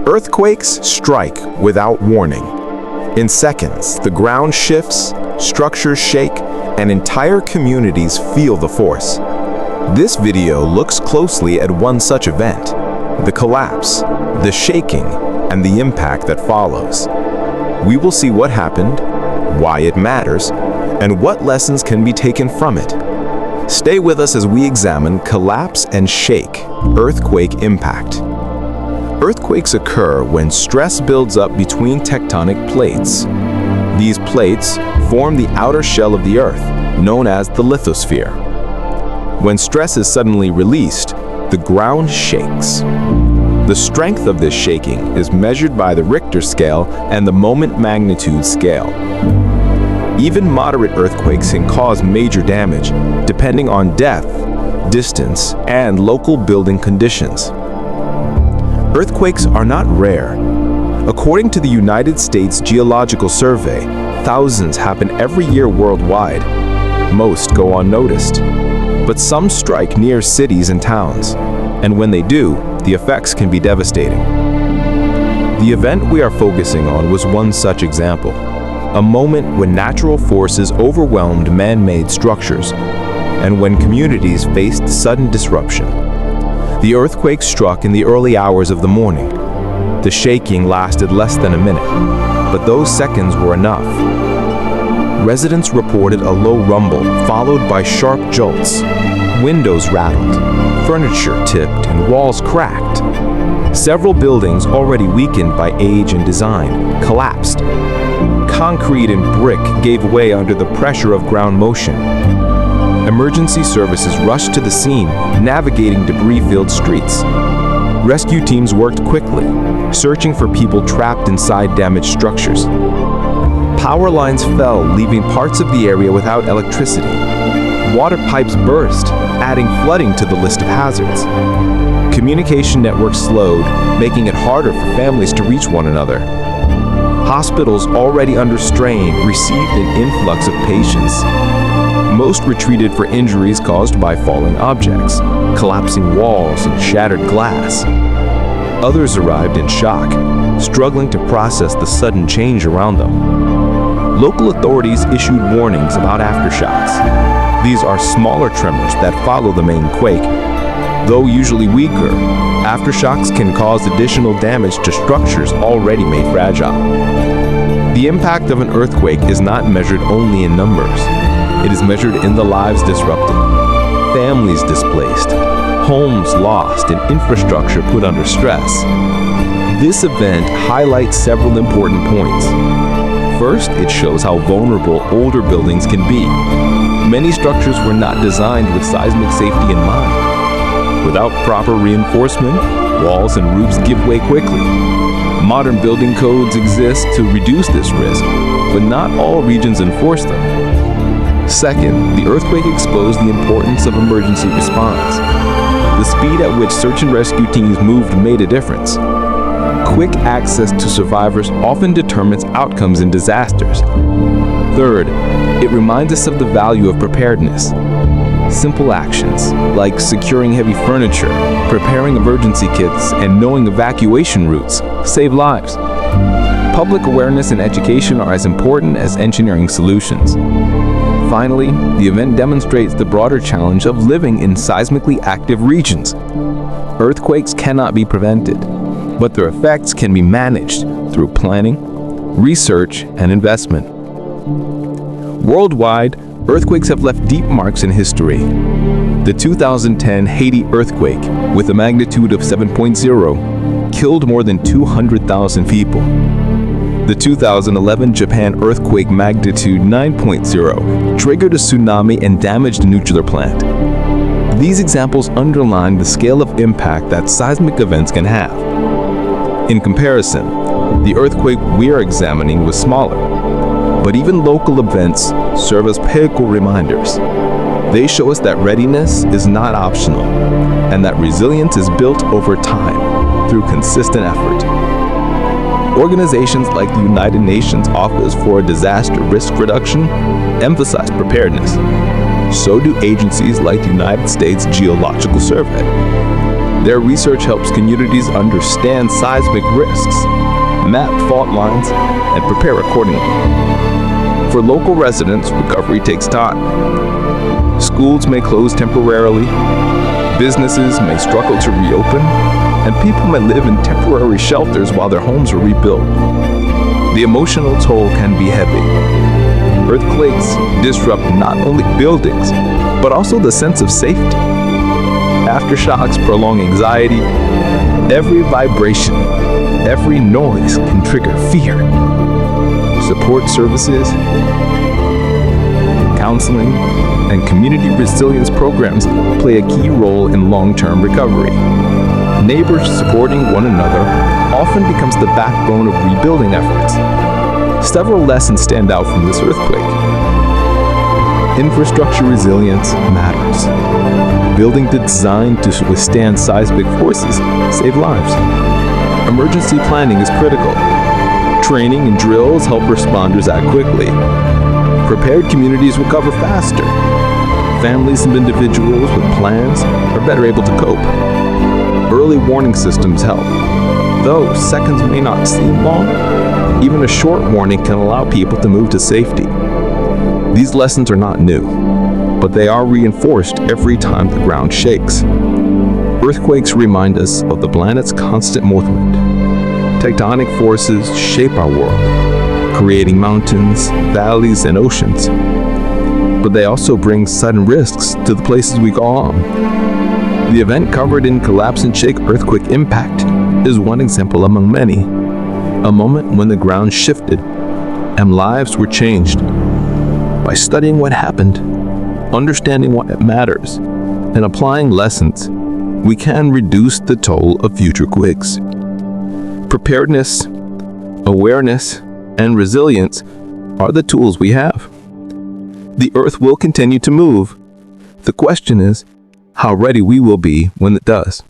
Earthquakes strike without warning. In seconds, the ground shifts, structures shake, and entire communities feel the force. This video looks closely at one such event: the collapse, the shaking, and the impact that follows. We will see what happened, why it matters, and what lessons can be taken from it. Stay with us as we examine collapse and shake, earthquake impact. Earthquakes occur when stress builds up between tectonic plates. These plates form the outer shell of the Earth, known as the lithosphere. When stress is suddenly released, the ground shakes. The strength of this shaking is measured by the Richter scale and the moment magnitude scale. Even moderate earthquakes can cause major damage, depending on depth, distance, and local building conditions. Earthquakes are not rare. According to the United States Geological Survey, thousands happen every year worldwide. Most go unnoticed, but some strike near cities and towns, and when they do, the effects can be devastating. The event we are focusing on was one such example, a moment when natural forces overwhelmed man-made structures, and when communities faced sudden disruption. The earthquake struck in the early hours of the morning. The shaking lasted less than a minute, but those seconds were enough. Residents reported a low rumble, followed by sharp jolts. Windows rattled, furniture tipped, and walls cracked. Several buildings, already weakened by age and design, collapsed. Concrete and brick gave way under the pressure of ground motion. Emergency services rushed to the scene, navigating debris-filled streets. Rescue teams worked quickly, searching for people trapped inside damaged structures. Power lines fell, leaving parts of the area without electricity. Water pipes burst, adding flooding to the list of hazards. Communication networks slowed, making it harder for families to reach one another. Hospitals already under strain received an influx of patients. Most retreated for injuries caused by falling objects, collapsing walls, and shattered glass. Others arrived in shock, struggling to process the sudden change around them. Local authorities issued warnings about aftershocks. These are smaller tremors that follow the main quake. Though usually weaker, aftershocks can cause additional damage to structures already made fragile. The impact of an earthquake is not measured only in numbers. It is measured in the lives disrupted, families displaced, homes lost, and infrastructure put under stress. This event highlights several important points. First, it shows how vulnerable older buildings can be. Many structures were not designed with seismic safety in mind. Without proper reinforcement, walls and roofs give way quickly. Modern building codes exist to reduce this risk, but not all regions enforce them. Second, the earthquake exposed the importance of emergency response. The speed at which search and rescue teams moved made a difference. Quick access to survivors often determines outcomes in disasters. Third, it reminds us of the value of preparedness. Simple actions, like securing heavy furniture, preparing emergency kits, and knowing evacuation routes, save lives. Public awareness and education are as important as engineering solutions. Finally, the event demonstrates the broader challenge of living in seismically active regions. Earthquakes cannot be prevented, but their effects can be managed through planning, research, and investment. Worldwide, earthquakes have left deep marks in history. The 2010 Haiti earthquake, with a magnitude of 7.0, killed more than 200,000 people. The 2011 Japan earthquake magnitude 9.0 triggered a tsunami and damaged a nuclear plant. These examples underline the scale of impact that seismic events can have. In comparison, the earthquake we are examining was smaller, but even local events serve as pivotal reminders. They show us that readiness is not optional, and that resilience is built over time through consistent effort. Organizations like the United Nations Office for Disaster Risk Reduction emphasize preparedness. So do agencies like the United States Geological Survey. Their research helps communities understand seismic risks, map fault lines, and prepare accordingly. For local residents, recovery takes time. Schools may close temporarily, businesses may struggle to reopen, and people may live in temporary shelters while their homes are rebuilt. The emotional toll can be heavy. Earthquakes disrupt not only buildings, but also the sense of safety. Aftershocks prolong anxiety. Every vibration, every noise can trigger fear. Support services, counseling, and community resilience programs play a key role in long-term recovery. Neighbors supporting one another often becomes the backbone of rebuilding efforts. Several lessons stand out from this earthquake. Infrastructure resilience matters. Buildings designed to withstand seismic forces save lives. Emergency planning is critical. Training and drills help responders act quickly. Prepared communities recover faster. Families and individuals with plans are better able to cope. Early warning systems help. Though seconds may not seem long, even a short warning can allow people to move to safety. These lessons are not new, but they are reinforced every time the ground shakes. Earthquakes remind us of the planet's constant movement. Tectonic forces shape our world, creating mountains, valleys, and oceans. But they also bring sudden risks to the places we call home. The event covered in Collapse and Shake Earthquake Impact is one example among many. A moment when the ground shifted and lives were changed. By studying what happened, understanding what matters, and applying lessons, we can reduce the toll of future quakes. Preparedness, awareness, and resilience are the tools we have. The Earth will continue to move. The question is, how ready we will be when it does.